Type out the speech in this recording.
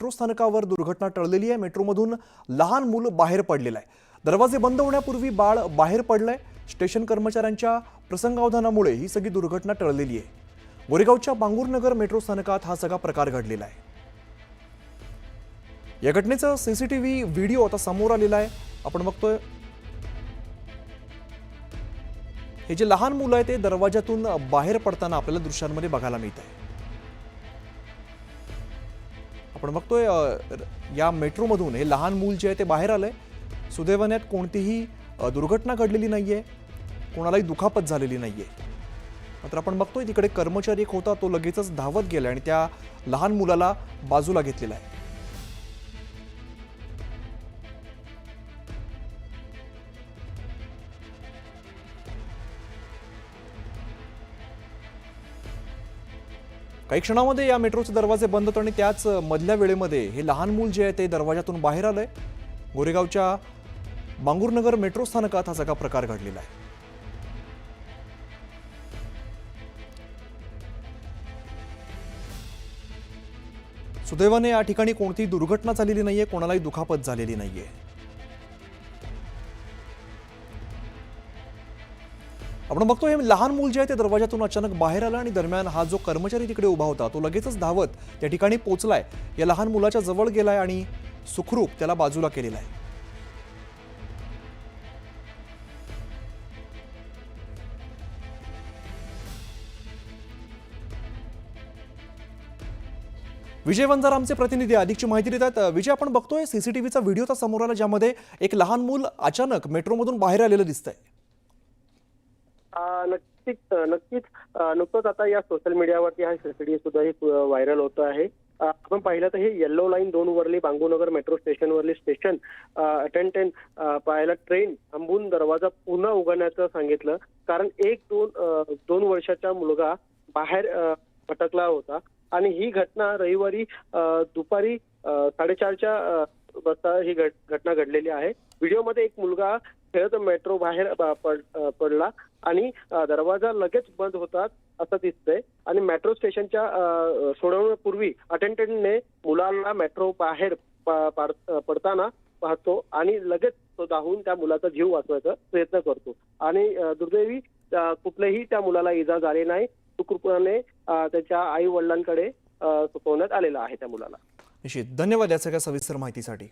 Metro स्थानकावर दुर्घटना टळलेली आहे। मेट्रोमधून लहान मूल बाहेर पडलेलं आहे। दरवाजे बंद होण्यापूर्वी बाळ बाहेर पडलंय। स्टेशन कर्मचाऱ्यांच्या प्रसंगावधानामुळे ही सगळी दुर्घटना टळलेली आहे। गोरेगावच्या बांगूरनगर मेट्रो स्थानकात हा सगळा प्रकार घडलेला आहे। या घटनेचा सीसीटीव्ही व्हिडिओ आता समोर आलेला आहे। आपण बघतोय हे जे लहान मुलं आहे ते दरवाजातून बाहेर पडताना आपल्याला दृश्यांमध्ये बघायला मिळत आहे। आपण बघतोय या मेट्रोमधून हे लहान मूल जे आहे ते बाहेर आलंय। सुदैवाने कोणतीही दुर्घटना घडलेली नाहीये, कोणालाही दुखापत झालेली नाहीये। मात्र आपण बघतोय तिकडे कर्मचारी एक होता, तो लगेचच धावत गेला आणि त्या लहान मुलाला बाजूला घेतलेला आहे। काही क्षणामध्ये या मेट्रोचे दरवाजे बंद होतात आणि त्याच मधल्या वेळेमध्ये हे लहान मूल जे आहे ते दरवाजातून बाहेर आलंय। गोरेगावच्या बांगूरनगर मेट्रो स्थानकात हा सगळा प्रकार घडलेला आहे। सुदैवाने या ठिकाणी कोणतीही दुर्घटना झालेली नाहीये, कोणालाही दुखापत झालेली नाहीये। आपण बघतोय हे लहान मूल जे आहे ते दरवाजातून अचानक बाहेर आलं आणि दरम्यान हा जो कर्मचारी तिकडे उभा होता तो लगेचच धावत त्या ठिकाणी पोहोचलाय। या लहान मुलाच्या जवळ गेलाय आणि सुखरूप त्याला बाजूला केलेला आहे। विजय वंजार आमचे प्रतिनिधी अधिकची माहिती देतात। विजय, आपण बघतोय सीसीटीव्हीचा व्हिडिओ समोर आला ज्यामध्ये एक लहान मूल अचानक मेट्रोमधून बाहेर आलेलं दिसतंय। नक्कीच नुकतंच आता या सोशल मीडियावरती हा सीसीटीव्ही सुद्धा व्हायरल होत आहे। आपण पाहिलं तर हे yellow line 2 Worli Bangurnagar metro स्टेशनवरली station attendant पाहायला ट्रेन थांबून दरवाजा पुन्हा उघडण्याचं सांगितलं, कारण 1-2 वर्षाचा मुलगा बाहेर भटकला होता आणि ही घटना रविवारी दुपारी 4:30च्या वाजता ही घटना घडलेली आहे। व्हिडिओमध्ये एक मुलगा खेळत मेट्रो बाहेर पडला आणि दरवाजा लगेच बंद होतात असं दिसतंय आणि मेट्रो स्टेशनच्या सोडवण्यापूर्वी अटेंडंटने मुलाला मेट्रो बाहेर पडताना पाहतो आणि लगेच तो धावून त्या मुलाचा जीव वाचवायचा प्रयत्न करतो आणि दुर्दैवी कुठलेही त्या मुलाला इजा झाली नाही। सुखरूपपणे त्याच्या आई वडिलांकडे सोपवण्यात आलेला आहे त्या मुलाला। निश्चित, धन्यवाद या सगळ्या सविस्तर माहितीसाठी।